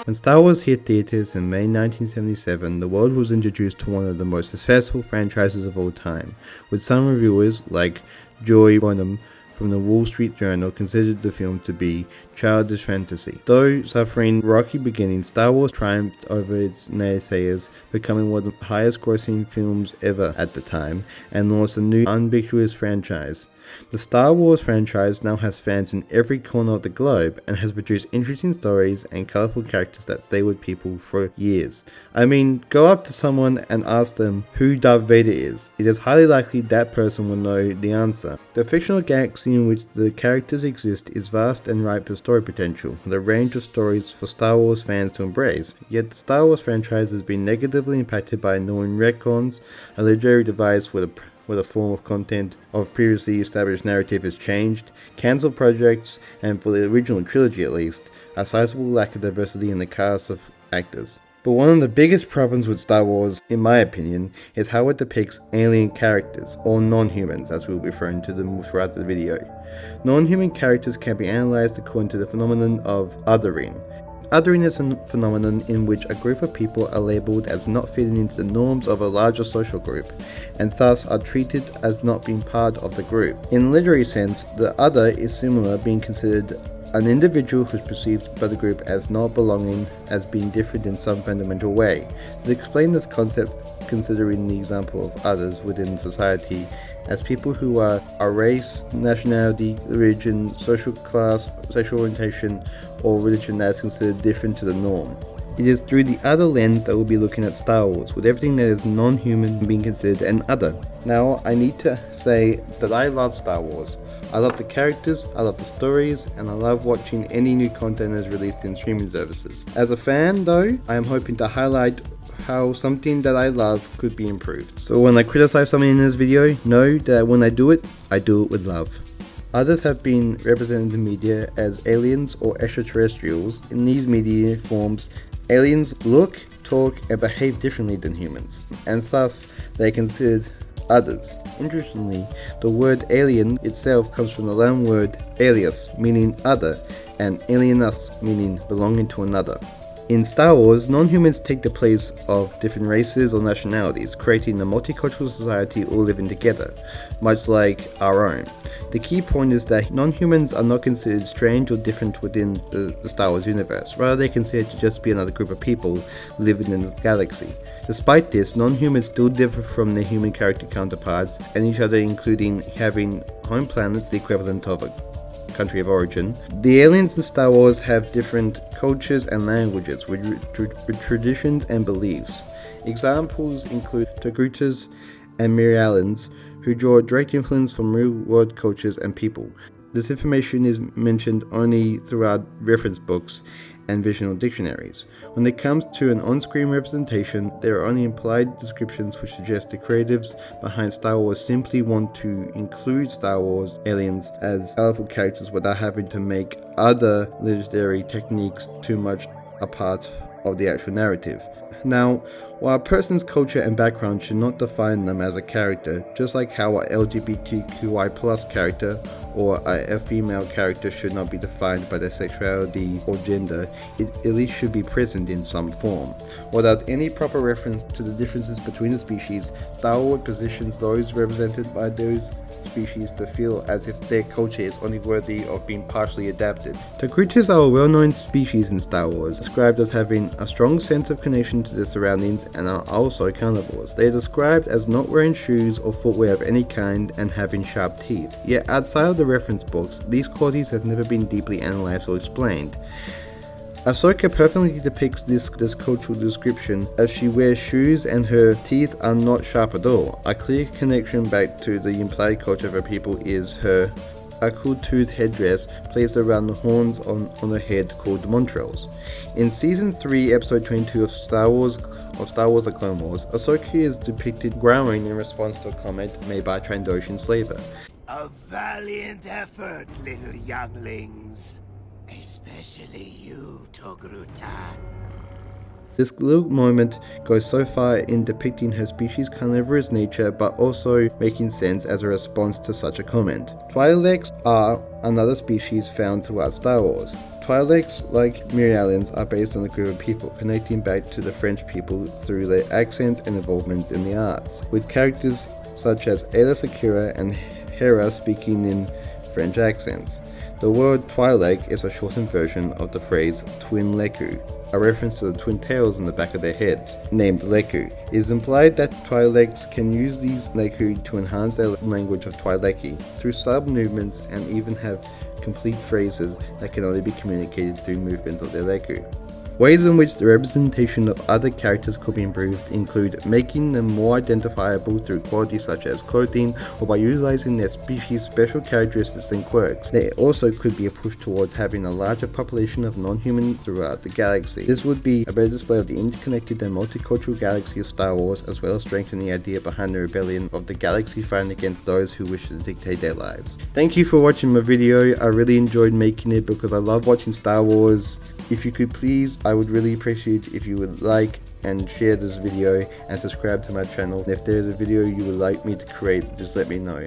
When Star Wars hit theaters in May 1977, the world was introduced to one of the most successful franchises of all time, with some reviewers, like Joy Bonham from the Wall Street Journal, considered the film to be childish fantasy. Though suffering rocky beginnings, Star Wars triumphed over its naysayers, becoming one of the highest grossing films ever at the time, and launched a new ubiquitous franchise. The Star Wars franchise now has fans in every corner of the globe and has produced interesting stories and colourful characters that stay with people for years. I mean, go up to someone and ask them who Darth Vader is. It is highly likely that person will know the answer. The fictional galaxy in which the characters exist is vast and ripe with story potential, with a range of stories for Star Wars fans to embrace. Yet the Star Wars franchise has been negatively impacted by annoying retcons, a literary device where the form of content of previously established narrative is changed, cancelled projects, and for the original trilogy at least, a sizable lack of diversity in the cast of actors. But one of the biggest problems with Star Wars, in my opinion, is how it depicts alien characters, or non-humans as we'll be referring to them throughout the video. Non-human characters can be analysed according to the phenomenon of othering. Othering is a phenomenon in which a group of people are labelled as not fitting into the norms of a larger social group, and thus are treated as not being part of the group. In a literary sense, the other is similar, being considered an individual who is perceived by the group as not belonging, as being different in some fundamental way. To explain this concept, considering the example of others within society as people who are a race, nationality, religion, social class, sexual orientation, or religion that is considered different to the norm. It is through the other lens that we'll be looking at Star Wars, with everything that is non-human being considered an other. Now, I need to say that I love Star Wars. I love the characters, I love the stories, and I love watching any new content that is released in streaming services. As a fan, though, I am hoping to highlight how something that I love could be improved. So when I criticize something in this video, know that when I do it with love. Others have been represented in the media as aliens or extraterrestrials. In these media forms, aliens look, talk, and behave differently than humans, and thus they are considered others. Interestingly, the word alien itself comes from the Latin word alias, meaning other, and alienus, meaning belonging to another. In Star Wars, non-humans take the place of different races or nationalities, creating a multicultural society all living together, much like our own. The key point is that non-humans are not considered strange or different within the Star Wars universe, rather they're considered to just be another group of people living in the galaxy. Despite this, non-humans still differ from their human character counterparts and each other, including having home planets, the equivalent of a country of origin. The aliens in Star Wars have different cultures and languages with traditions and beliefs. Examples include Togrutas and Mirialans, who draw direct influence from real-world cultures and people. This information is mentioned only throughout reference books and visual dictionaries. When it comes to an on-screen representation, there are only implied descriptions which suggest the creatives behind Star Wars simply want to include Star Wars aliens as colorful characters without having to make other literary techniques too much a part of the actual narrative. Now, while a person's culture and background should not define them as a character, just like how a LGBTQI+ character or a female character should not be defined by their sexuality or gender, it at least should be present in some form. Without any proper reference to the differences between the species, Star Wars positions those represented by those species to feel as if their culture is only worthy of being partially adapted. Togrutas are a well-known species in Star Wars, described as having a strong sense of connection to their surroundings and are also carnivores. They are described as not wearing shoes or footwear of any kind and having sharp teeth. Yet outside of the reference books, these qualities have never been deeply analysed or explained. Ahsoka perfectly depicts this cultural description as she wears shoes and her teeth are not sharp at all. A clear connection back to the implied culture of her people is her aqua-tooth headdress placed around the horns on her head called Montrals. In Season 3, Episode 22 of Star Wars The Clone Wars, Ahsoka is depicted growling in response to a comment made by a Trandoshan slaver. A valiant effort, little younglings. Especially you, Togruta. This little moment goes so far in depicting her species' carnivorous nature, but also making sense as a response to such a comment. Twi'leks are another species found throughout Star Wars. Twi'leks, like Myrialians, are based on a group of people, connecting back to the French people through their accents and involvements in the arts, with characters such as Aayla Secura and Hera speaking in French accents. The word Twi'lek is a shortened version of the phrase Twin Leku, a reference to the twin tails on the back of their heads, named Leku. It is implied that Twi'leks can use these Leku to enhance their language of Twi'leki through subtle movements and even have complete phrases that can only be communicated through movements of their Leku. Ways in which the representation of other characters could be improved include making them more identifiable through qualities such as clothing or by utilizing their species' special characteristics and quirks. There also could be a push towards having a larger population of non-humans throughout the galaxy. This would be a better display of the interconnected and multicultural galaxy of Star Wars, as well as strengthen the idea behind the rebellion of the galaxy fighting against those who wish to dictate their lives. Thank you for watching my video. I really enjoyed making it because I love watching Star Wars. If you could please, I would really appreciate if you would like and share this video and subscribe to my channel. If there is a video you would like me to create, just let me know.